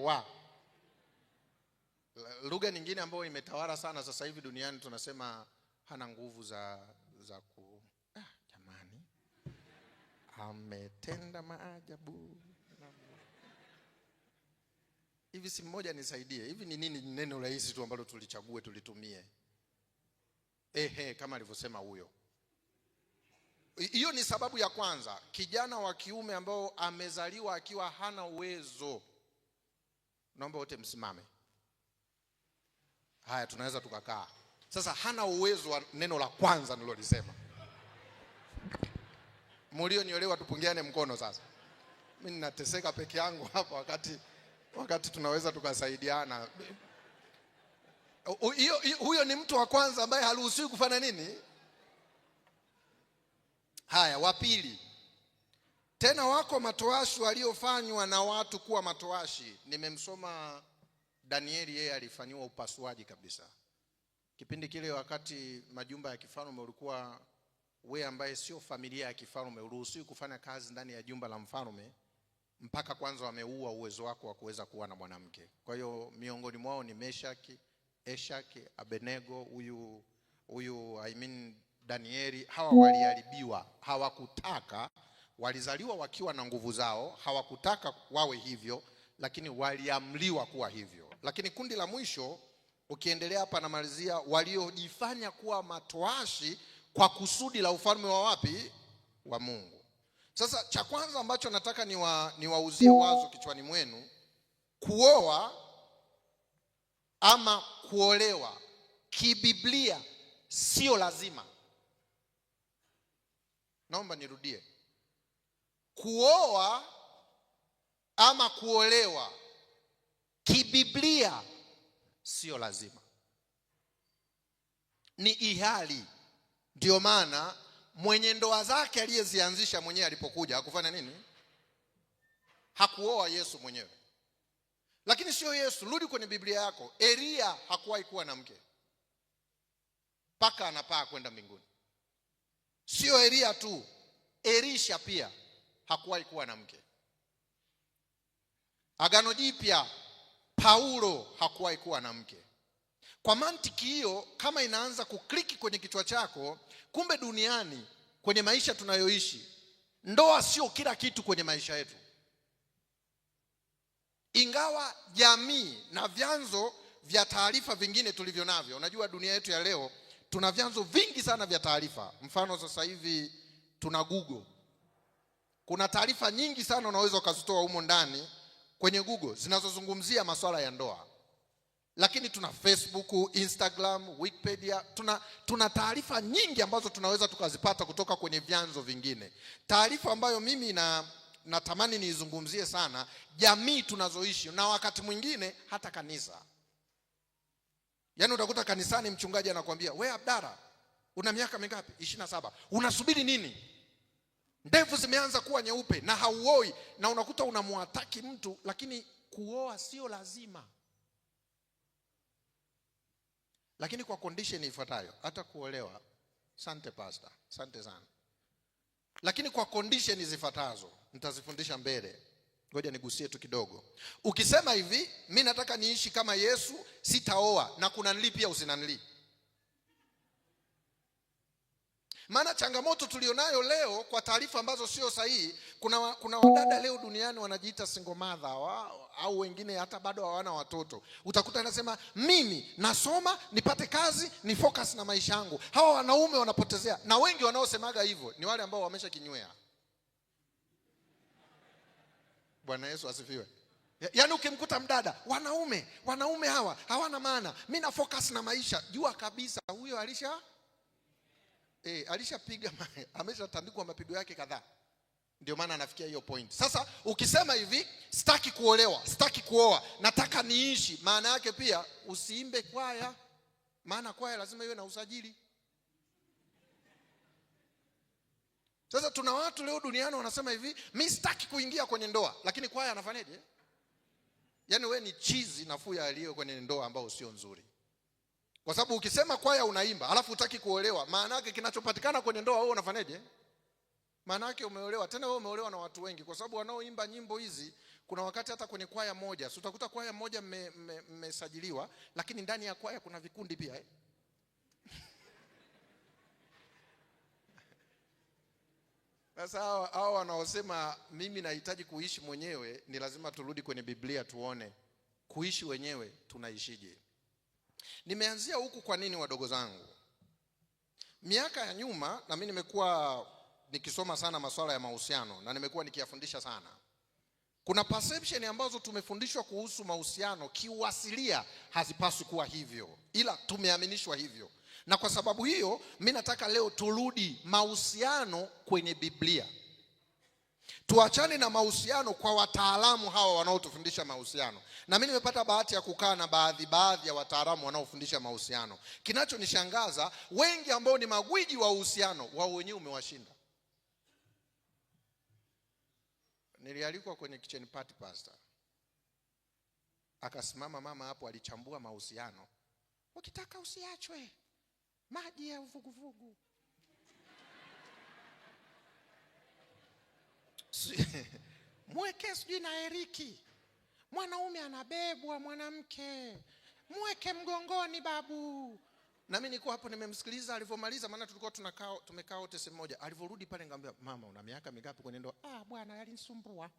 wa. Lugha nyingine ambayo imetawala sana sasa hivi duniani tunasema hana nguvu za jamani, ametenda maajabu. Hivi si mmoja nisaidie, hivi ni nini neno rahisi tu ambalo tulichague tulitumie? Kama alivyosema huyo. Hiyo ni sababu ya kwanza. Kijana wa kiume ambao amezaliwa akiwa hana uwezo. Naomba wote msimame. Haya, tunaweza tukakaa. Sasa hana uwezo wa neno la kwanza nilolisema. Mlioniolewa tupungiane mkono sasa. Mimi ninateseka peke yangu hapa wakati tunaweza tukasaidiana. Huyo ni mtu wa kwanza ambaye haruhusiwi kufanya nini? Haya, wa pili. Tena wako matoashi waliofanywa na watu kuwa matoashi. Nimemsoma Danieli, yeye alifanywa upasuaji kabisa. Kipindi kile wakati majumba ya kifalme ulikuwa wewe ambaye sio familia ya kifalme uruhusiwi kufanya kazi ndani ya jumba la mfalme mpaka kwanza wameua uwezo wako wa kuweza kuwa na mwanamke. Kwa hiyo miongoni mwao ni Meshaki, Eshaki, Abednego, huyu Danieli. Hawa waliharibiwa, hawakutaka, walizaliwa wakiwa na nguvu zao, hawakutaka wawe hivyo, lakini waliamliwa kuwa hivyo. Lakini kundi la mwisho ukiendelea hapa namalizia, waliojifanya kuwa matoashi kwa kusudi la ufalme wa wapi? Wa Mungu. Sasa cha kwanza ambacho nataka niwauzie wazo kichwani mwenu, kuoa ama kuolewa kibiblia sio lazima. Naomba nirudie. Kuoa ama kuolewa kibiblia sio lazima, ni ihali. Ndio maana mwenye ndoa zake aliyezianzisha mwenyewe alipokuja hakufanya nini? Hakuoa Yesu mwenyewe. Lakini sio Yesu, rudi kwenye Biblia yako. Elia hakuwahi kuwa na mke mpaka anapaa kwenda mbinguni. Sio Elia tu, Elisha pia hakuwahi kuwa na mke. Agano Jipya, Paulo hakuwahi kuwa na mke. Kwa mantiki hiyo, kama inaanza kukliki kwenye kichwa chako, kumbe duniani kwenye maisha tunayoishi, ndoa sio kila kitu kwenye maisha yetu. Ingawa jamii na vyanzo vya taarifa vingine tulivyo navyo, unajua dunia yetu ya leo tuna vyanzo vingi sana vya taarifa. Mfano sasa hivi tuna Google. Kuna taarifa nyingi sana unaweza ukazitoa humo ndani kwenye Google zinazozungumzia masuala ya ndoa. Lakini tuna Facebook, Instagram, Wikipedia, tuna taarifa nyingi ambazo tunaweza tukazipata kutoka kwenye vyanzo vingine. Taarifa ambayo mimi natamani niizungumzie sana, jamii tunazoishi na wakati mwingine hata kanisa. Yaani utakuta kanisani mchungaji anakuambia, "Wewe Abdara, una miaka mingapi?" 27. Unasubiri nini? Ndevu zimeanza kuwa nyeupe na hauoi, na unakuta unamwataki mtu, lakini kuoa sio lazima. Lakini kwa condition ifuatayo, hata kuolewa. Asante pastor, asante sana. Lakini kwa condition zifuatazo, nitazifundisha mbele. Ngoja nigusie tu kidogo. Ukisema hivi, mimi nataka niishi kama Yesu, sitaoa, na kuna nili pia usinanili. Maana changamoto tulionayo leo kwa taarifa ambazo sio sahihi, kuna wadada leo duniani wanajiita single mother au wengine hata bado hawana watoto. Utakuta anasema, "Mimi nasoma, nipate kazi, ni focus na maisha yangu." Hawa wanaume wanapotezea, na wengi wanaosemaga hivyo ni wale ambao wameshakinywea. Bwana Yesu asifiwe. Yaani ukimkuta mdada, wanaume hawa hawana maana, mimi na focus na maisha, jua kabisa huyo alishapiga ameshatandikwa mapigo yake kadhaa. Ndio maana anafikia hiyo point. Sasa ukisema hivi, sitaki kuolewa, sitaki kuoa, nataka niishi, maana yake pia usiimbe kwaya, maana kwaya lazima iwe na usajili. Sasa tuna watu leo duniani wanasema hivi, "Mimi sitaki kuingia kwenye ndoa," lakini kwaya anafanyaje? Yaani wewe ni chizi nafuya aliyo kwenye ndoa ambao sio nzuri. Kwa sababu ukisema kwaya unaimba, alafu hutaki kuolewa, maana yake kinachopatikana kwenye ndoa wewe unafanyaje? maana yake umeolewa. Tena wewe umeolewa na watu wengi, kwa sababu wanaoimba nyimbo hizi kuna wakati hata kwenye kwaya moja, so utakuta kwaya moja mmesajiliwa, lakini ndani ya kwaya kuna vikundi pia Sasa hao wanaosema mimi nahitaji kuishi mwenyewe, ni lazima turudi kwenye Biblia tuone kuishi wenyewe tunaishije. Nimeanzia huku kwa nini, wadogo zangu? Miaka ya nyuma na mimi nimekuwa nikisoma sana masuala ya mahusiano na nimekuwa nikiyafundisha sana. Kuna perception ambazo tumefundishwa kuhusu mahusiano kiuasilia hazipaswi kuwa hivyo, ila tumeaminishwa hivyo. Na kwa sababu hiyo mimi nataka leo turudi mahusiano kwenye Biblia. Tuachane na mahusiano kwa wataalamu hawa wanaotufundisha mahusiano. Na mimi nimepata bahati ya kukaa na baadhi ya wataalamu wanaofundisha mahusiano. Kinachonishangaza, wengi ambao ni magwiji wa uhusiano, wao wenyewe umewashinda. Nilialikwa kwenye kitchen party pastor. Akasimama mama hapo, alichambua mahusiano. Ukitaka usiachwe, maji ya uvuguvugu. Mweke sijui na Eriki. Mwanaume anabebwa, mwanamke mweke mgongoni babu. Na mimi niko hapo nimemsikiliza alivyomaliza, maana tulikuwa tumekaa wote sehemu moja. Alivyorudi pale ngambia, mama una miaka mingapi kwenye ndoa? Bwana yalinisumbua.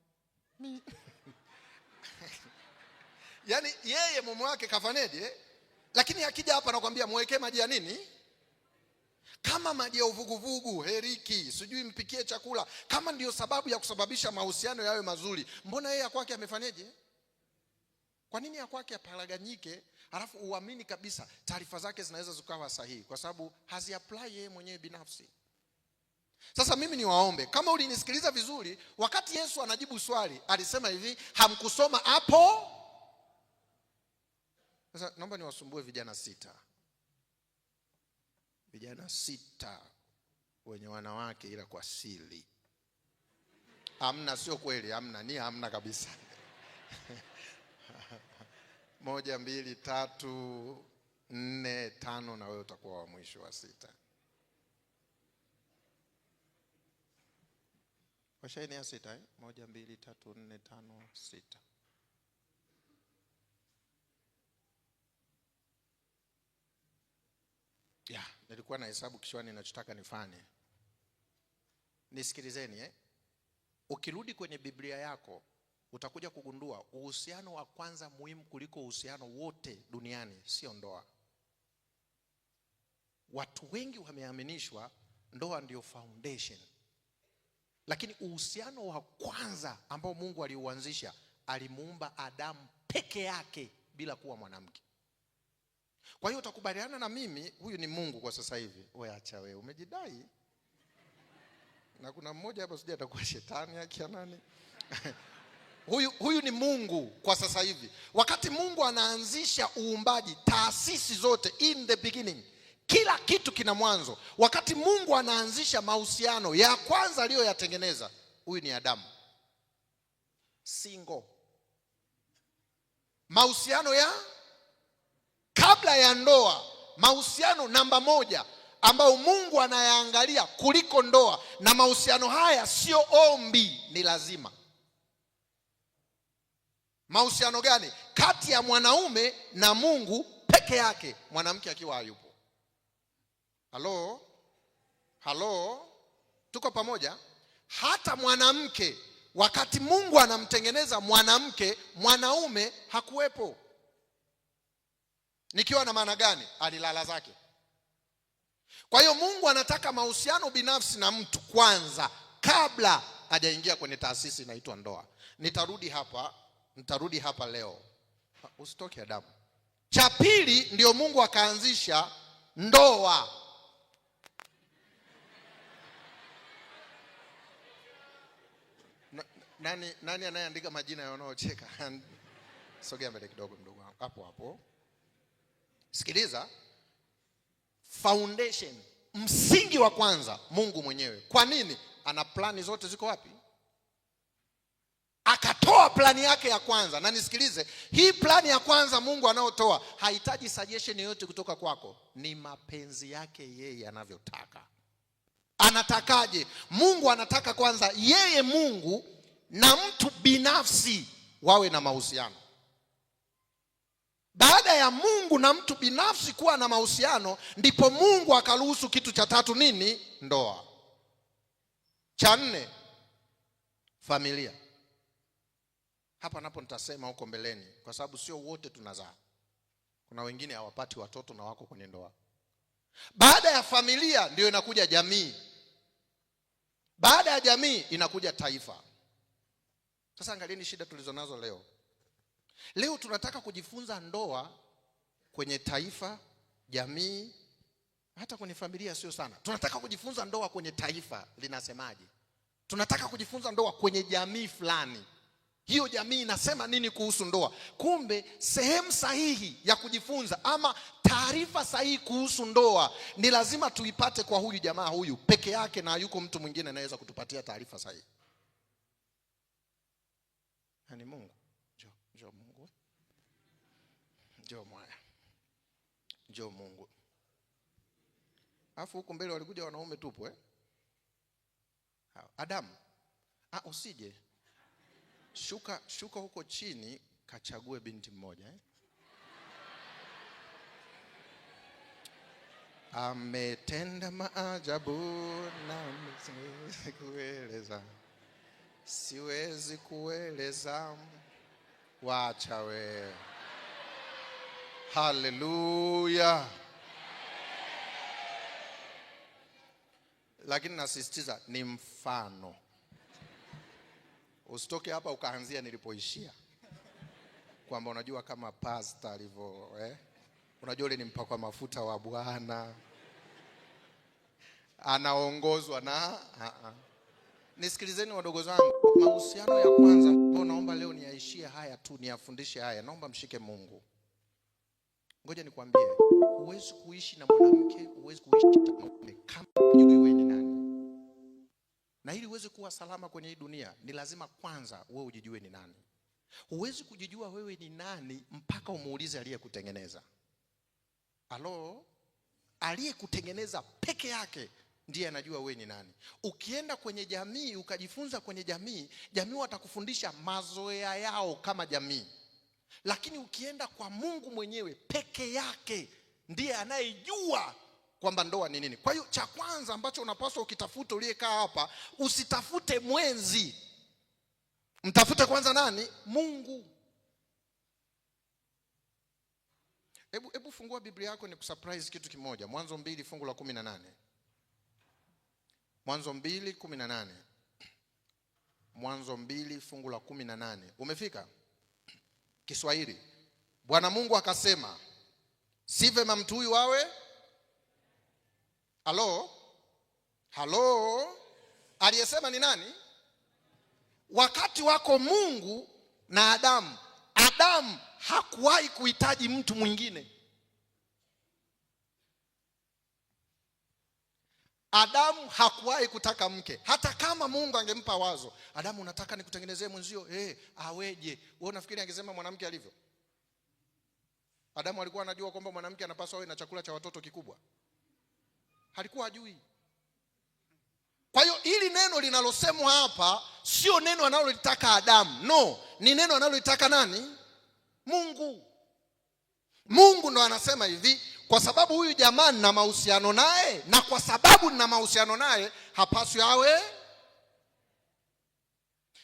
Yaani yeye mume wake kafanyaje? Lakini akija hapa anakuambia mweke maji ya nini? Kama maji ya uvuguvugu, Heriki, sijui mpikie chakula. Kama ndio sababu ya kusababisha mahusiano yawe mazuri, mbona yeye kwake amefanyaje? Kwa nini kwake aparaganyike, alafu uamini kabisa taarifa zake zinaweza zikawa sahihi kwa sababu haziapply yeye mwenyewe binafsi? Sasa mimi niwaombe, kama ulinisikiliza vizuri, wakati Yesu anajibu swali, alisema hivi, hamkusoma hapo? Sasa naomba niwasumbue vijana 6. Vijana 6 wenye wanawake ila kwa siri. Hamna, sio kweli, hamna kabisa. 1, 2, 3, 4, 5 na wewe utakuwa wa mwisho wa 6. Washaini ya 6 1, 2, 3, 4, 5, 6. Nilikuwa na hesabu kichwani ninachotaka nifanye. Nisikilizeni Ukirudi kwenye Biblia yako utakuja kugundua uhusiano wa kwanza muhimu kuliko uhusiano wote duniani sio ndoa. Watu wengi wameaminishwa ndoa ndio foundation. Lakini uhusiano wa kwanza ambao Mungu aliuanzisha, alimuumba Adamu peke yake bila kuwa mwanamke. Kwa hiyo utakubaliana na mimi, huyu ni Mungu kwa sasa hivi. Wewe acha wewe, umejidai. Na kuna mmoja hapa sijui atakuwa shetani akia nani. Huyu ni Mungu kwa sasa hivi. Wakati Mungu anaanzisha uumbaji, taasisi zote, in the beginning, kila kitu kina mwanzo. Wakati Mungu anaanzisha mahusiano ya kwanza aliyoyatengeneza, huyu ni Adamu. Single. Mahusiano ya kabla ya ndoa, mahusiano namba 1 ambao Mungu anayaangalia kuliko ndoa, na mahusiano haya sio ombi, ni lazima. Mahusiano gani? Kati ya mwanaume na Mungu peke yake, mwanamke akiwa hayupo. Halo? Tuko pamoja? Hata mwanamke, wakati Mungu anamtengeneza mwanamke, mwanaume hakuwepo. Nikiwa na maana gani? Alilala zake. Kwa hiyo Mungu anataka mahusiano binafsi na mtu kwanza kabla hajaingia kwenye taasisi inaitwa ndoa. Nitarudi hapa leo. Usitoke Adamu. Cha pili ndio Mungu akaanzisha ndoa. Nani anayeandika majina ya wanaocheka? Sogea mbele kidogo mdogo wangu. Hapo. Sikiliza. Foundation, msingi wa kwanza, Mungu mwenyewe. Kwa nini? Ana plani zote ziko wapi? Akatoa plani yake ya kwanza. Na nisikilize, hii plani ya kwanza Mungu anaotoa hahitaji suggestion yoyote kutoka kwako. Ni mapenzi yake yeye anavyotaka. Anatakaje? Mungu anataka kwanza yeye Mungu na mtu binafsi wawe na mahusiano. Baada ya Mungu na mtu binafsi kuwa na mahusiano, ndipo Mungu akaruhusu kitu cha tatu, nini? Ndoa. Cha nne, familia. Hapa napo nitasema huko mbeleni, kwa sababu sio wote tunazaa. Kuna wengine hawapati watoto na wako kwenye ndoa. Baada ya familia ndio inakuja jamii. Baada ya jamii inakuja taifa. Sasa angalieni shida tulizonazo leo. Leo tunataka kujifunza ndoa kwenye taifa, jamii, hata kwenye familia sio sana. Tunataka kujifunza ndoa kwenye taifa linasemaje. Tunataka kujifunza ndoa kwenye jamii fulani. Hiyo jamii inasema nini kuhusu ndoa? Kumbe sehemu sahihi ya kujifunza ama taarifa sahihi kuhusu ndoa ni lazima tuipate kwa huyu jamaa huyu peke yake, na yuko mtu mwingine anaweza kutupatia taarifa sahihi. Ni Mungu. Njoo Mungu. Njoo mwaya. Njoo Mungu. Alafu huko mbele walikuja wanaume tupo Adamu. Usije. Shuka huko chini, kachague binti mmoja Ametenda maajabu na siwezi kueleza. Siwezi kueleza. Wacha we. Haleluya. Lakini nasisitiza ni mfano. Usitoke hapa ukaanzia nilipoishia. Kwamba unajua kama pastor alivyo, unajua ile ni mpakwa mafuta wa Bwana. Anaongozwa na Nisikilizeni wadogo zangu, mahusiano ya kwanza naomba leo niyaishie haya tu, niyafundishe haya. Naomba mshike Mungu. Ngoja nikwambie, huwezi kuishi na mwanamke, huwezi kuishi na mwanamke kama hujui wewe ni nani. Na ili uweze kuwa salama kwenye hii dunia, ni lazima kwanza wewe ujijue ni nani. Huwezi kujijua wewe ni nani mpaka umuulize aliyekutengeneza. Aliyekutengeneza peke yake ndiye anajua wewe ni nani. Ukienda kwenye jamii ukajifunza kwenye jamii watakufundisha mazoea yao kama jamii. Lakini ukienda kwa Mungu mwenyewe peke yake ndiye anayejua kwamba ndoa ni nini. Kwa hiyo cha kwanza ambacho unapaswa ukitafuta uliyekaa hapa, usitafute mwenzi. Mtafute kwanza nani? Mungu. Hebu fungua Biblia yako ni kusurprise kitu kimoja. Mwanzo 2 fungu la 18. Mwanzo 2:18. Mwanzo 2 fungu la 18. Umefika? Kiswahili. Bwana Mungu akasema, si vema mtu huyu awe. Halo? Aliyesema ni nani? Wakati wako Mungu na Adamu. Adamu hakuwahi kuhitaji mtu mwingine. Adamu hakuwahi kutaka mke. Hata kama Mungu angempa wazo, Adamu unataka nikutengenezee mwenzio, aweje? Wewe unafikiri angesema mwanamke alivyo? Adamu alikuwa anajua kwamba mwanamke anapaswa awe na chakula cha watoto kikubwa? Alikuwa hajui. Kwa hiyo ili neno linalosemwa hapa sio neno analolitaka Adamu. No, ni neno analolitaka nani? Mungu. Mungu ndo anasema hivi, kwa sababu huyu jamaa nina mahusiano naye, na kwa sababu nina mahusiano naye hapaswi awe.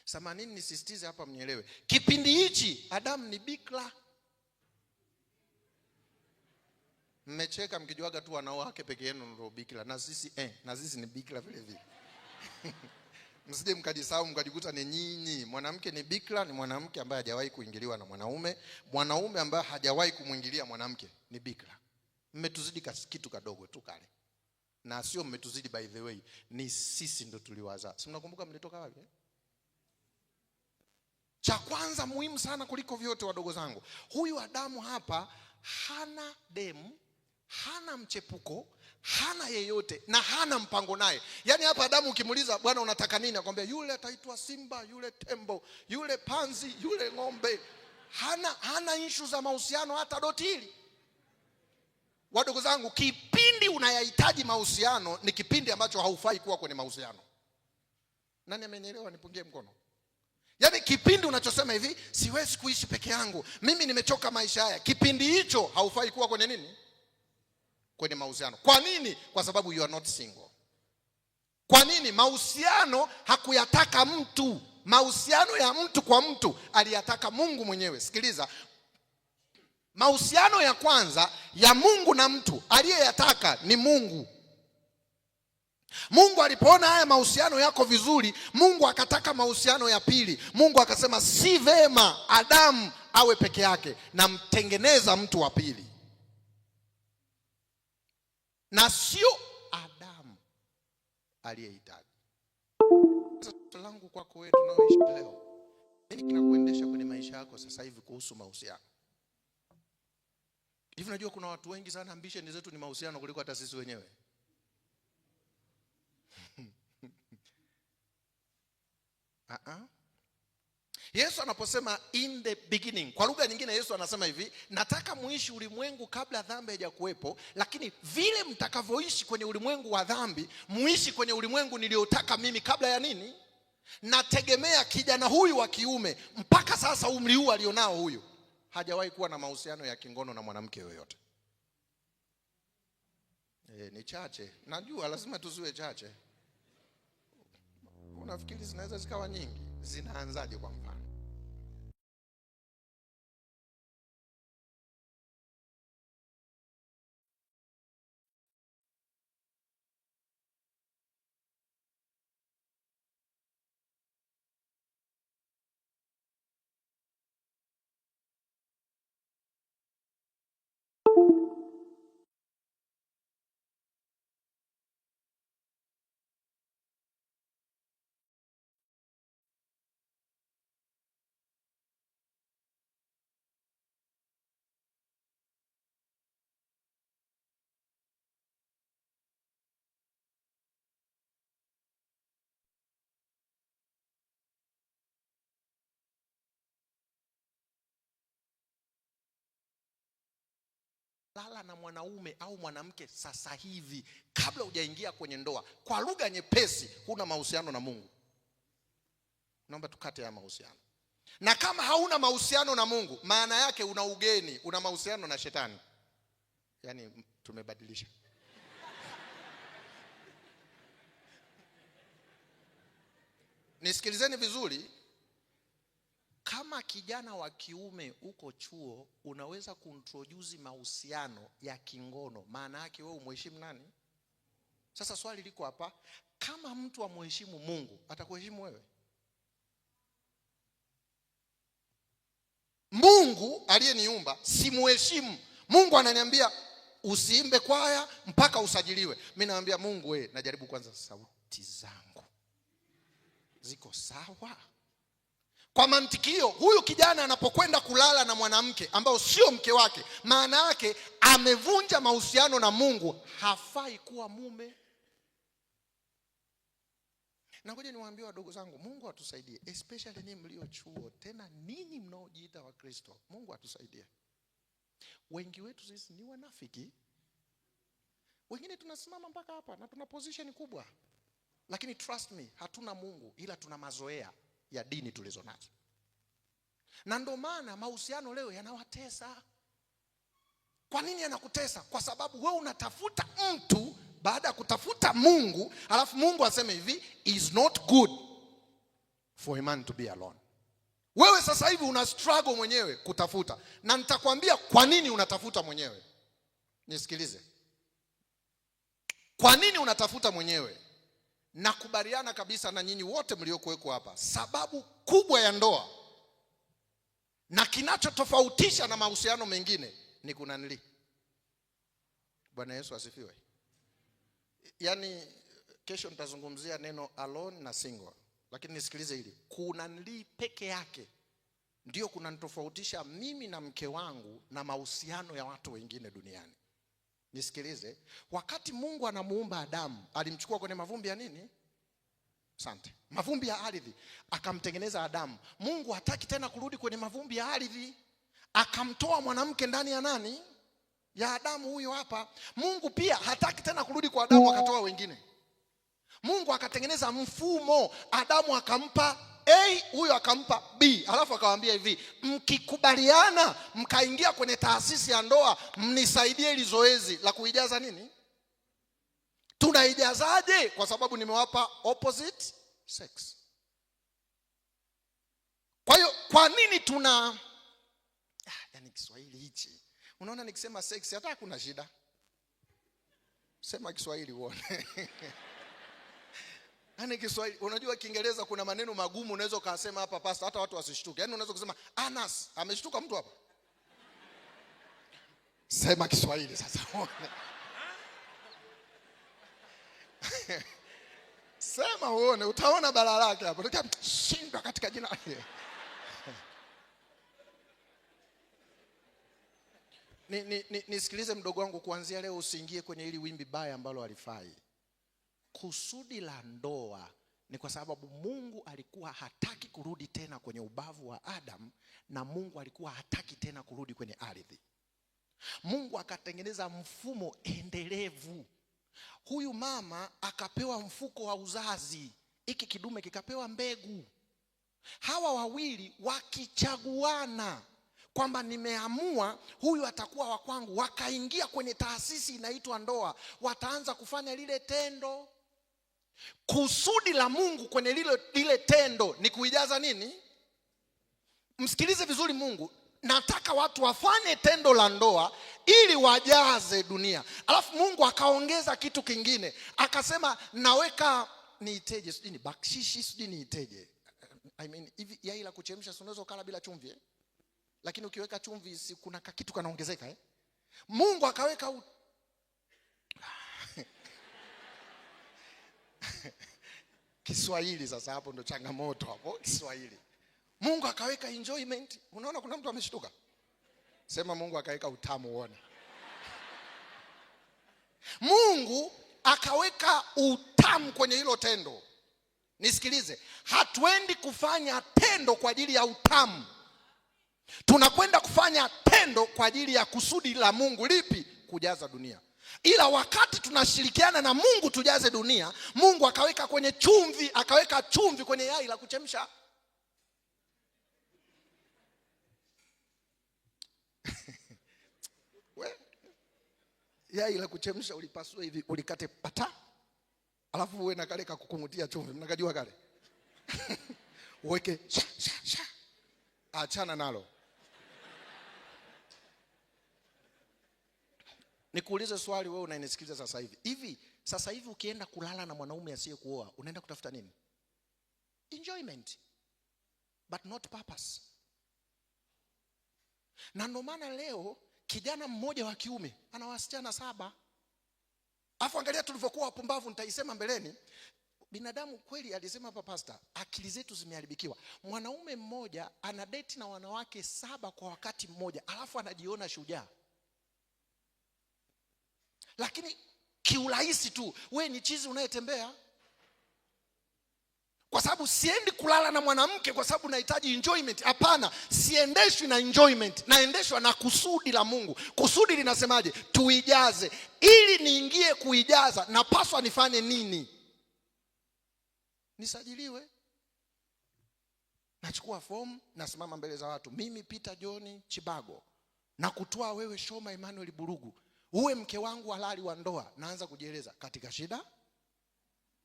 Samanini nisisitize hapa mnielewe. Kipindi hichi Adamu ni bikra. Mmecheka mkijuaga tu wanawake peke yenu ndio bikra, na sisi ni bikra vile vile. Msije mkajisahau mkajikuta ni nyinyi. Mwanamke ni bikra ni mwanamke ambaye hajawahi kuingiliwa na mwanaume. Mwanaume ambaye hajawahi kumwingilia mwanamke ni bikra. Mmetuzidi kitu kadogo tu kale. Na sio mmetuzidi by the way, ni sisi ndo tuliwazaa. Si mnakumbuka mlitoka wapi? Cha kwanza muhimu sana kuliko vyote wadogo zangu, huyu Adamu hapa hana demu, hana mchepuko, hana yeyote na hana mpango naye. Yaani hapa Adamu ukimuuliza Bwana unataka nini, akwambia yule ataitwa simba, yule tembo, yule panzi, yule ng'ombe. Hana issue za mahusiano hata doti hili. Wadogo zangu, kipindi unayahitaji mahusiano ni kipindi ambacho haufai kuwa kwenye mahusiano. Nani amenielewa? Nipungie mkono. Yaani kipindi unachosema hivi, siwezi kuishi peke yangu, mimi nimechoka maisha haya, kipindi hicho haufai kuwa kwenye nini? Kwenye mahusiano. Kwa nini? Kwa sababu you are not single. Kwa nini? Mahusiano hakuyataka mtu. Mahusiano ya mtu kwa mtu aliyataka Mungu mwenyewe. Sikiliza. Mahusiano ya kwanza ya Mungu na mtu aliyeyataka ni Mungu. Mungu alipoona haya mahusiano yako vizuri, Mungu akataka mahusiano ya pili. Mungu akasema si vema Adamu awe peke yake, na mtengeneza mtu wa pili. Na sio Adamu aliyehitaji. Sasa langu kwako wewe tunaoishi leo, nini kinakuendesha kwenye maisha yako sasa hivi kuhusu mahusiano? Hivi unajua kuna watu wengi sana ambition zetu ni mahusiano kuliko hata sisi wenyewe. Yesu anaposema in the beginning, kwa lugha nyingine Yesu anasema hivi, nataka muishi ulimwengu kabla dhambi haijakuwepo, lakini vile mtakavyoishi kwenye ulimwengu wa dhambi, muishi kwenye ulimwengu niliotaka mimi kabla ya nini? Nategemea kijana huyu wa kiume mpaka sasa umri huu alionao huyu hajawahi kuwa na mahusiano ya kingono na mwanamke yoyote. Ni chache. Najua lazima tuziwe chache. Unafikiri zinaweza zikawa nyingi? Zinaanzaje kwa mfano? Lala na mwanaume au mwanamke sasa hivi kabla hujaingia kwenye ndoa. Kwa lugha nyepesi, huna mahusiano na Mungu. Naomba tukate ya mahusiano. Na kama hauna mahusiano na Mungu, maana yake una ugeni, una mahusiano na shetani. Yaani tumebadilisha. Nisikilizeni vizuri. Kama kijana wa kiume uko chuo, unaweza kuintroduce mahusiano ya kingono, maana yake wewe umheshimu nani? Sasa swali liko hapa, kama mtu amheshimu Mungu, atakuheshimu wewe? Mungu aliyeniumba simheshimu. Mungu ananiambia usiimbe kwaya mpaka usajiliwe. Mimi naambia Mungu, wewe najaribu kwanza sauti zangu ziko sawa? Kwa mantikio, huyu kijana anapokwenda kulala na mwanamke ambao sio mke wake, maana yake amevunja mahusiano na Mungu, hafai kuwa mume. Na ngoja niwaambie wadogo zangu, Mungu atusaidie, especially ninyi mlio chuo, tena ninyi mnaojiita wa Kristo. Mungu atusaidie. Wengi wetu sisi ni wanafiki. Wengine tunasimama mpaka hapa na tuna position kubwa, lakini trust me, hatuna Mungu, ila tuna mazoea ya dini tulizo nazo. Na ndio maana mahusiano leo yanawatesa. Kwa nini yanakutesa? Kwa sababu wewe unatafuta mtu baada ya kutafuta Mungu, alafu Mungu aseme hivi, is not good for a man to be alone. Wewe sasa hivi una struggle mwenyewe kutafuta. Na nitakwambia kwa nini unatafuta mwenyewe. Nisikilize. Kwa nini unatafuta mwenyewe? Nakubaliana kabisa na nyinyi wote mliokuweko hapa. Sababu kubwa ya ndoa na kinachotofautisha na mahusiano mengine ni kunanili. Bwana Yesu asifiwe. Yaani kesho nitazungumzia neno alone na single. Lakini nisikilize hili. Kunanili peke yake ndio kunanitofautisha mimi na mke wangu na mahusiano ya watu wengine duniani. Nisikilize, wakati Mungu anamuumba Adamu, alimchukua kwenye mavumbi ya nini? Asante. Mavumbi ya ardhi, akamtengeneza Adamu. Mungu hataki tena kurudi kwenye mavumbi ya ardhi. Akamtoa mwanamke ndani ya nani? ya Adamu huyo hapa. Mungu pia hataki tena kurudi kwa Adamu akatoa wengine. Mungu akatengeneza mfumo, Adamu akampa A, huyo akampa B. Alafu akawaambia hivi, mkikubaliana mkaingia kwenye taasisi ya ndoa, mnisaidie ili zoezi la kuijaza nini? Tunaijazaje? Kwa sababu nimewapa opposite sex. Kwa hiyo kwa nini yani Kiswahili hichi, unaona nikisema sex hata hakuna shida. Sema Kiswahili uone. Yaani Kiswahili, unajua Kiingereza kuna maneno magumu unaweza kusema hapa pasta hata watu wasishtuke. Yaani unaweza kusema anas, ameshtuka mtu hapa. Sema Kiswahili sasa uone. Sema uone, utaona balaa lake hapo. Shindwa katika jina lake. Nisikilize mdogo wangu, kuanzia leo usiingie kwenye hili wimbi baya ambalo halifai. Kusudi la ndoa ni kwa sababu Mungu alikuwa hataki kurudi tena kwenye ubavu wa Adam, na Mungu alikuwa hataki tena kurudi kwenye ardhi. Mungu akatengeneza mfumo endelevu. Huyu mama akapewa mfuko wa uzazi, hiki kidume kikapewa mbegu. Hawa wawili wakichaguana kwamba nimeamua huyu atakuwa wa kwangu, wakaingia kwenye taasisi inaitwa ndoa, wataanza kufanya lile tendo. Kusudi la Mungu kwenye lile tendo ni kuijaza nini? Msikilize vizuri, Mungu nataka watu wafanye tendo la ndoa ili wajaze dunia. Alafu Mungu akaongeza kitu kingine, akasema naweka niiteje, sijui ni bakshishi, sijui niiteje. Hivi yai la kuchemsha unaweza ukala bila chumvi lakini ukiweka chumvi si kuna kitu kanaongezeka Mungu akaweka Kiswahili sasa hapo ndo changamoto hapo, Kiswahili. Mungu akaweka enjoyment. Unaona kuna mtu ameshtuka? Sema Mungu akaweka utamu uone. Mungu akaweka utamu kwenye hilo tendo. Nisikilize, hatuendi kufanya tendo kwa ajili ya utamu. Tunakwenda kufanya tendo kwa ajili ya kusudi la Mungu. Lipi? Kujaza dunia. Ila wakati tunashirikiana na Mungu tujaze dunia, Mungu akaweka kwenye chumvi, akaweka chumvi kwenye yai la kuchemsha. Yai la kuchemsha ulipasua hivi, ulikate pata, alafu uwe na kale kakukumutia chumvi, mnakajua kale. Uweke sha. Achana nalo. Nikuulize swali wewe unanisikiliza sasa hivi. Sasa hivi ukienda kulala na mwanaume asiyekuoa, unaenda kutafuta nini? Enjoyment, but not purpose. Na ndio maana leo kijana mmoja wa kiume ana wasichana 7. Afu angalia tulivyokuwa wapumbavu, nitaisema mbeleni. Binadamu kweli, alisema hapa pastor, akili zetu zimeharibikiwa. Mwanaume mmoja ana date na wanawake 7 kwa wakati mmoja, alafu anajiona shujaa. Lakini kiurahisi tu, we ni chizi unayetembea. Kwa sababu siendi kulala na mwanamke kwa sababu nahitaji enjoyment. Hapana, siendeshwi na enjoyment, naendeshwa na kusudi la Mungu. Kusudi linasemaje? Tuijaze. Ili niingie kuijaza, napaswa nifanye nini? Nisajiliwe. Nachukua fomu, nasimama mbele za watu, mimi Peter John Chibago, na kutoa wewe Shoma Emmanuel Burugu, uwe mke wangu halali wa ndoa. Naanza kujieleza katika shida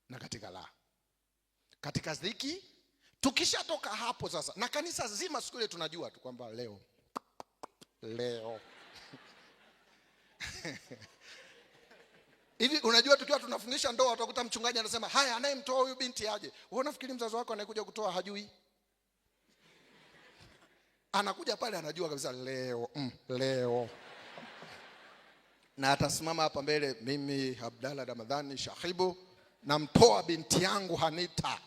na katika la, katika dhiki. Tukishatoka hapo sasa, na kanisa zima siku ile tunajua tu kwamba leo hivi. Unajua tukiwa tunafungisha ndoa utakuta mchungaji anasema, haya anayemtoa huyu binti aje. Wewe unafikiri mzazi wako anayekuja kutoa hajui? Anakuja pale anajua kabisa leo. Na atasimama hapa mbele, mimi Abdalla Ramadhani Shahibu namtoa binti yangu Hanita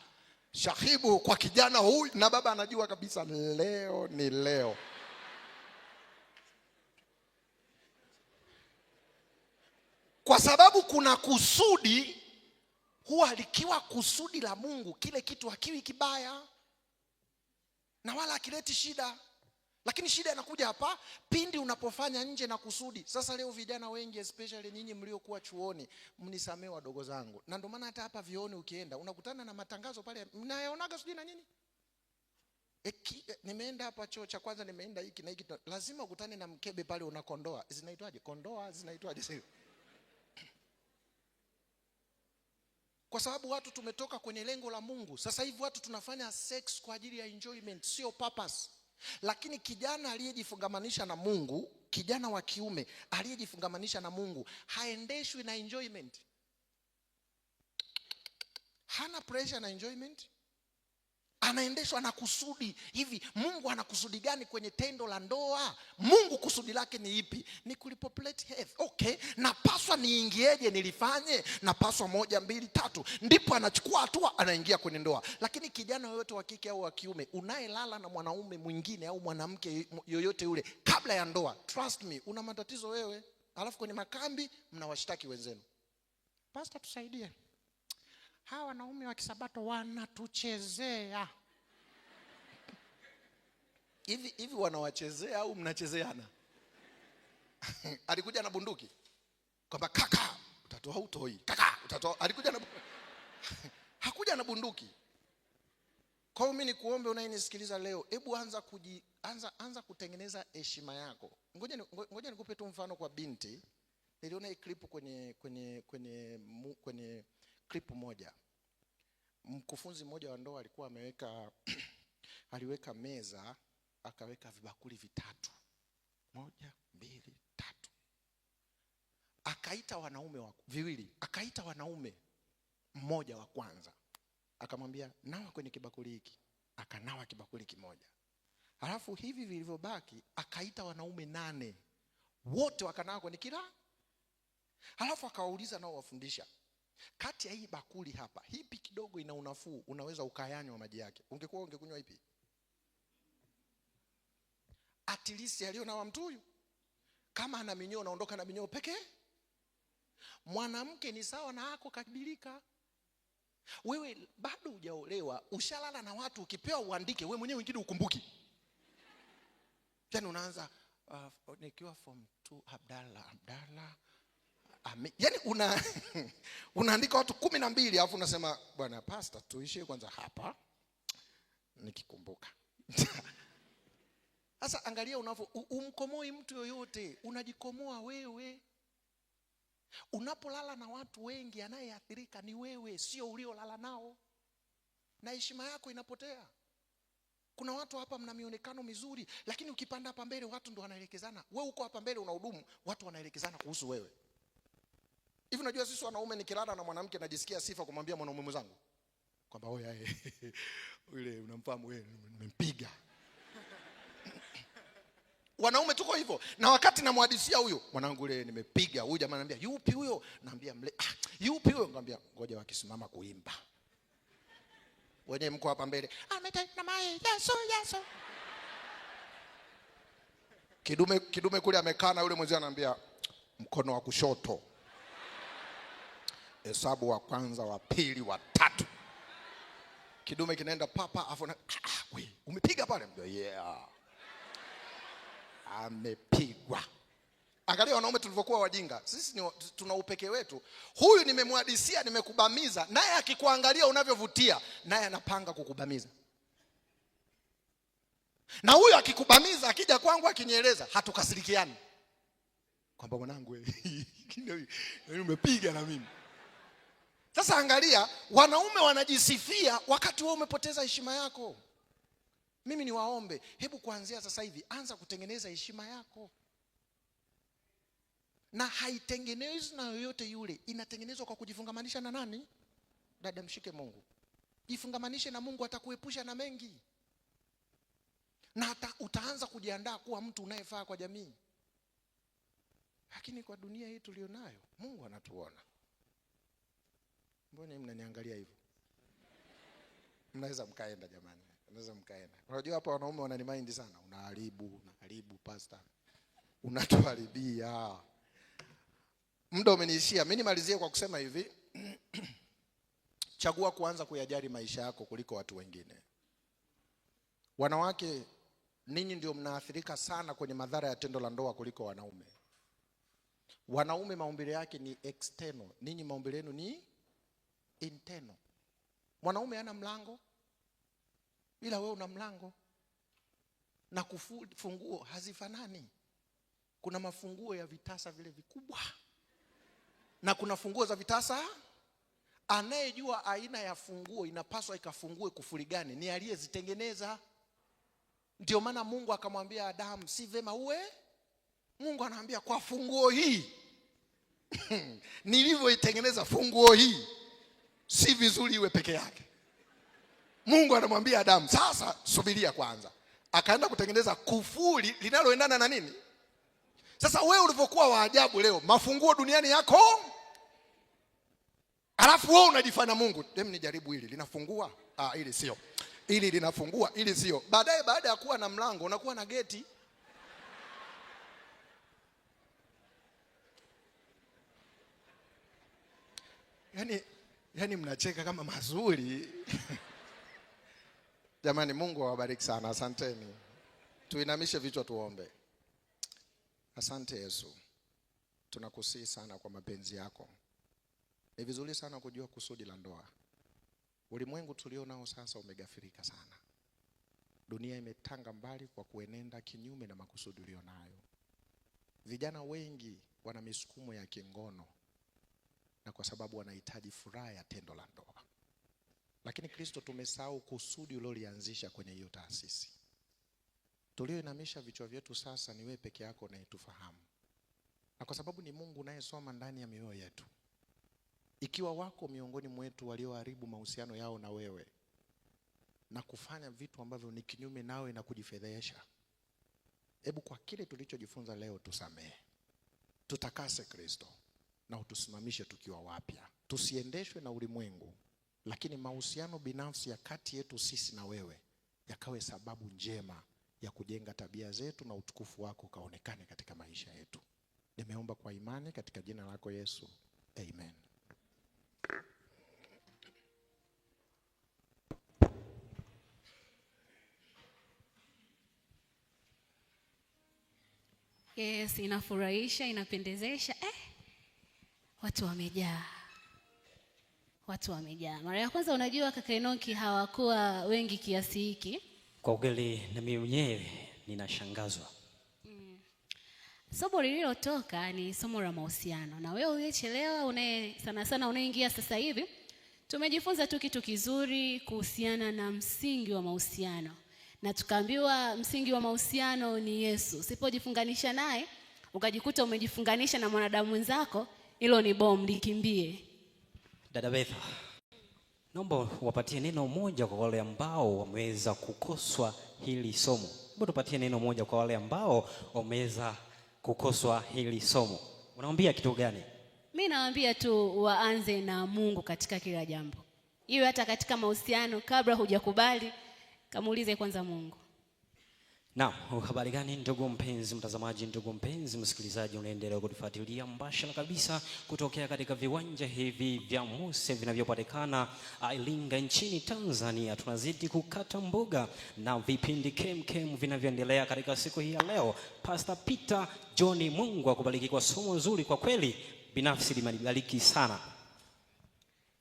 Shahibu kwa kijana huyu, na baba anajua kabisa leo ni leo. Kwa sababu kuna kusudi, huwa likiwa kusudi la Mungu, kile kitu hakiwi kibaya na wala hakileti shida. Lakini shida inakuja hapa pindi unapofanya nje na kusudi. Sasa leo vijana wengi, especially nyinyi mliokuwa chuoni, mnisamee wadogo zangu. Na ndio maana hata hapa vioni ukienda unakutana na matangazo pale mnayaonaga sijui na nini. Nimeenda hapa chuo cha kwanza, nimeenda hiki na hiki, lazima ukutane na mkebe pale unakondoa. Zinaitwaje? Kondoa zinaitwaje sasa? Kwa sababu watu tumetoka kwenye lengo la Mungu. Sasa hivi watu tunafanya sex kwa ajili ya enjoyment, sio purpose. Lakini kijana aliyejifungamanisha na Mungu, kijana wa kiume aliyejifungamanisha na Mungu, haendeshwi na enjoyment. Hana pressure na enjoyment. Anaendeshwa na kusudi. Hivi Mungu ana kusudi gani kwenye tendo la ndoa? Mungu kusudi lake ni ipi? Ni kulipopulate health. Okay, napaswa niingieje, nilifanye? Napaswa 1, 2, 3. Ndipo anachukua hatua, anaingia kwenye ndoa. Lakini kijana yoyote wa kike au wa kiume unayelala na mwanaume mwingine au mwanamke yoyote yule kabla ya ndoa, trust me, una matatizo wewe. Alafu kwenye makambi mnawashtaki wenzenu. Pastor tusaidie, hawa wanaume wa Kisabato wanatuchezea. Hivi wanawachezea au mnachezeana? Alikuja na bunduki kwamba kaka utatoa utoi, kaka utatoa. Alikuja na hakuja na bunduki. Kwa hiyo mimi nikuombe unayenisikiliza leo, hebu anza kutengeneza heshima yako. Ngoja nikupe tu mfano kwa binti. Niliona hii clip kwenye clip moja. Mkufunzi mmoja wa ndoa alikuwa aliweka meza, akaweka vibakuli vitatu. 1, 2, 3. Akaita wanaume viwili, akaita wanaume mmoja wa kwanza. Akamwambia nawa kwenye kibakuli hiki. Akanawa kibakuli kimoja. Alafu hivi vilivyobaki akaita wanaume 8. Wote wakanawa kwenye kila. Alafu akawauliza nao wafundisha, kati ya hii bakuli hapa, hipi kidogo ina unafuu, unaweza ukayanywa maji yake, ungekunywa ipi? At least alionawa mtu huyu. Kama ana minyoo unaondoka na minyoo pekee. Mwanamke ni sawa na hako kabilika. Wewe bado hujaolewa, ushalala na watu, ukipewa uandike, wewe mwenyewe wengine ukumbuki. Yaani unaanza nikiwa form 2 Abdalla. Yaani unaandika watu 12 alafu unasema bwana pastor tuishie kwanza hapa nikikumbuka. Sasa angalia umkomoi mtu yoyote, unajikomoa wewe. Unapolala na watu wengi, anayeathirika ni wewe, sio uliolala nao. Na heshima yako inapotea. Kuna watu hapa mna mionekano mizuri, lakini ukipanda hapa mbele watu ndo wanaelekezana. Wewe uko hapa mbele unahudumu, watu wanaelekezana kuhusu wewe. Hivi unajua sisi wanaume nikilala na mwanamke najisikia sifa kumwambia mwanaume mwenzangu kwamba wewe yule unamfahamu wewe, nimempiga. Wanaume tuko hivyo. Na wakati namhadithia huyo mwanangu yule nimepiga, huyu jamaa ananiambia yupi huyo? Naambia yupi huyo? Ngambia ngoja wakisimama kuimba. Wenye mko hapa mbele, ametenda mai Yesu. Kidume kule amekaa na yule mwenzie ananiambia mkono wa kushoto. Hesabu wa kwanza, wa pili, wa tatu. Kidume kinaenda papa afu wewe umepiga pale? Yeah. Amepigwa. Angalia wanaume tulivyokuwa wajinga. Sisi tuna upekee wetu. Huyu nimemhadisia, nimekubamiza, naye akikuangalia unavyovutia, naye anapanga kukubamiza. Na huyu akikubamiza, akija kwangu akinieleza, hatukasirikiani. Kwamba mwanangu wewe umepiga na mimi. Sasa angalia, wanaume wanajisifia wakati wewe umepoteza heshima yako. Mimi niwaombe, hebu kuanzia sasa hivi anza kutengeneza heshima yako. Na haitengenezwi na yoyote yule, inatengenezwa kwa kujifungamanisha na nani? Dada, mshike Mungu. Jifungamanishe na Mungu, atakuepusha na mengi. Na utaanza kujiandaa kuwa mtu unayefaa kwa jamii. Lakini kwa dunia hii tulionayo, Mungu anatuona. Mbona mnaniangalia hivyo? Mnaweza mkaenda jamani. Unaweza mkaenda. Unajua hapa wanaume wananimind sana. Unaharibu pastor. Unatuharibia. Muda umeniishia. Mimi nimalizie kwa kusema hivi. Chagua kuanza kuyajali maisha yako kuliko watu wengine. Wanawake ninyi ndio mnaathirika sana kwenye madhara ya tendo la ndoa kuliko wanaume. Wanaume maumbile yake ni external, ninyi maumbile yenu ni internal. Mwanaume hana mlango, ila wewe una mlango. Na funguo hazifanani. Kuna mafunguo ya vitasa vile vikubwa, na kuna funguo za vitasa. Anayejua aina ya funguo inapaswa ikafungue kufuli gani ni aliyezitengeneza. Ndio maana Mungu akamwambia Adamu, si vema uwe. Mungu anaambia kwa funguo hii nilivyoitengeneza funguo hii, si vizuri iwe peke yake. Mungu anamwambia Adamu, sasa subiria kwanza. Akaenda kutengeneza kufuli linaloendana na nini? Sasa wewe ulivyokuwa wa ajabu leo, mafunguo duniani yako, alafu wewe unajifanya Mungu. Hem, nijaribu hili linafungua. Hili sio. Hili linafungua, hili sio. Baadaye baada ya kuwa na mlango unakuwa na geti. Yaani mnacheka kama mazuri. Jamani, Mungu awabariki sana. Asanteni. Tuinamishe vichwa tuombe. Asante Yesu. Tunakusihi sana kwa mapenzi yako. Ni vizuri sana kujua kusudi la ndoa. Ulimwengu tulio nao sasa umegafirika sana. Dunia imetanga mbali kwa kuenenda kinyume na makusudi ulionayo. Vijana wengi wana misukumo ya kingono, na kwa sababu wanahitaji furaha ya tendo la ndoa. Lakini Kristo, tumesahau kusudi ulilolianzisha kwenye hiyo taasisi. Tulioinamisha vichwa vyetu sasa, ni wewe peke yako unayetufahamu. Na kwa sababu ni Mungu unayesoma ndani ya mioyo yetu, ikiwa wako miongoni mwetu walioharibu mahusiano yao na wewe na kufanya vitu ambavyo ni kinyume nawe na kujifedhesha, hebu kwa kile tulichojifunza leo tusamehe. Tutakase Kristo na utusimamishe tukiwa wapya. Tusiendeshwe na ulimwengu, lakini mahusiano binafsi ya kati yetu sisi na wewe yakawe sababu njema ya kujenga tabia zetu na utukufu wako kaonekane katika maisha yetu. Nimeomba kwa imani katika jina lako Yesu. Amen. Yes, inafurahisha, inapendezesha. Watu wamejaa. Watu wamejaa. Mara ya kwanza unajua kaka Enoki hawakuwa wengi kiasi hiki. Kwa kweli na mimi mwenyewe ninashangazwa. Somo lililotoka ni somo la mahusiano. Na wewe uliyechelewa sana unaingia sasa hivi, tumejifunza tu kitu kizuri kuhusiana na msingi wa mahusiano. Na tukaambiwa msingi wa mahusiano ni Yesu. Usipojifunganisha naye, ukajikuta umejifunganisha na mwanadamu mwenzako, hilo ni bomu, likimbie. Dada Betha, naomba wapatie neno moja kwa wale ambao wameweza kukoswa hili somo. Hebu tupatie neno moja kwa wale ambao wameweza kukoswa hili somo. Unawaambia kitu gani? Mimi nawaambia tu waanze na Mungu katika kila jambo. Iwe hata katika mahusiano, kabla hujakubali, kamuulize kwanza Mungu. Na habari gani ndugu mpenzi mtazamaji, ndugu mpenzi msikilizaji, unaendelea kutufuatilia mbashara kabisa kutokea katika viwanja hivi vya Muse vinavyopatikana Iringa nchini Tanzania. Tunazidi kukata mbuga na vipindi kemkem vinavyoendelea katika siku hii ya leo. Pastor Peter John, Mungu akubariki kwa somo nzuri, kwa kweli binafsi limenibariki sana.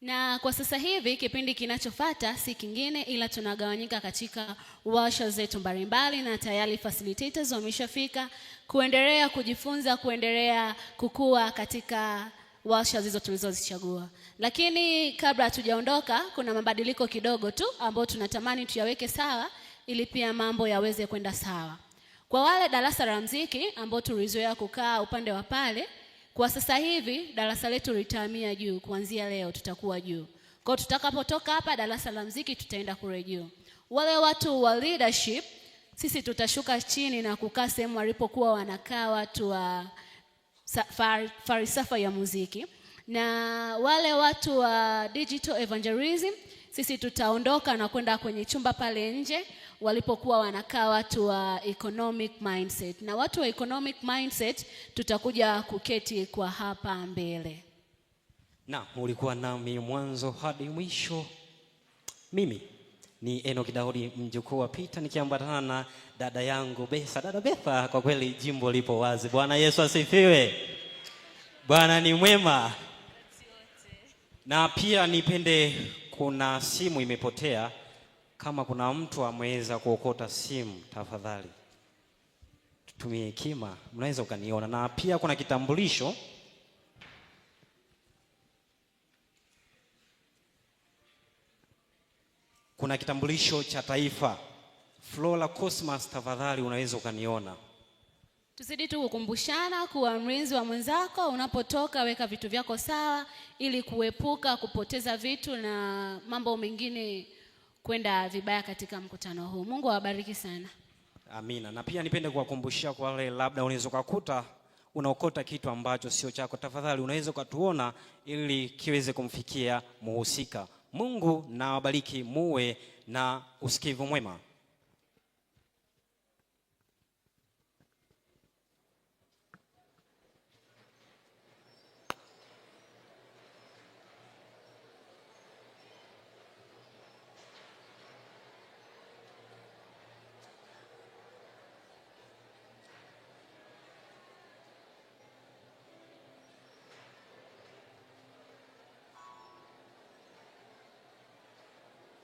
Na kwa sasa hivi kipindi kinachofuata si kingine ila tunagawanyika katika warsha zetu mbalimbali, na tayari facilitators wameshafika kuendelea kujifunza, kuendelea kukua katika warsha hizo tulizozichagua. Lakini kabla hatujaondoka, kuna mabadiliko kidogo tu ambayo tunatamani tuyaweke sawa ili pia mambo yaweze kwenda sawa. Kwa wale darasa la muziki ambao tulizoea kukaa upande wa pale, kwa sasa hivi darasa letu litahamia juu. Kuanzia leo tutakuwa juu. Kwa tutakapotoka hapa darasa la muziki tutaenda kule juu. Wale watu wa leadership sisi tutashuka chini na kukaa sehemu walipokuwa wanakaa watu wa falsafa ya muziki. Na wale watu wa digital evangelism sisi tutaondoka na kwenda kwenye chumba pale nje walipokuwa wanakaa watu wa economic mindset. Na watu wa economic mindset tutakuja kuketi kwa hapa mbele. Na ulikuwa nami mwanzo hadi mwisho. Mimi Ni Enoki Daudi, mjukuu wa Peter, nikiambatana na dada yangu Betha. Dada Betha, kwa kweli jimbo lipo wazi. Bwana Yesu asifiwe. Bwana ni mwema. Na pia nipende, kuna simu imepotea. Kama kuna mtu ameweza kuokota simu, tafadhali tutumie hekima, mnaweza ukaniona. Na pia kuna kitambulisho. Kuna kitambulisho cha taifa. Flora Cosmas, tafadhali unaweza ukaniona. Tuzidi tu kukumbushana kuwa mlinzi wa mwenzako. Unapotoka weka vitu vyako sawa ili kuepuka kupoteza vitu na mambo mengine kwenda vibaya katika mkutano huu. Mungu awabariki sana. Amina. Na pia nipende kuwakumbushia kwa wale labda unaweza kukuta unaokota kitu ambacho sio chako, tafadhali unaweza kutuona ili kiweze kumfikia muhusika. Mungu na wabariki, muwe na usikivu mwema.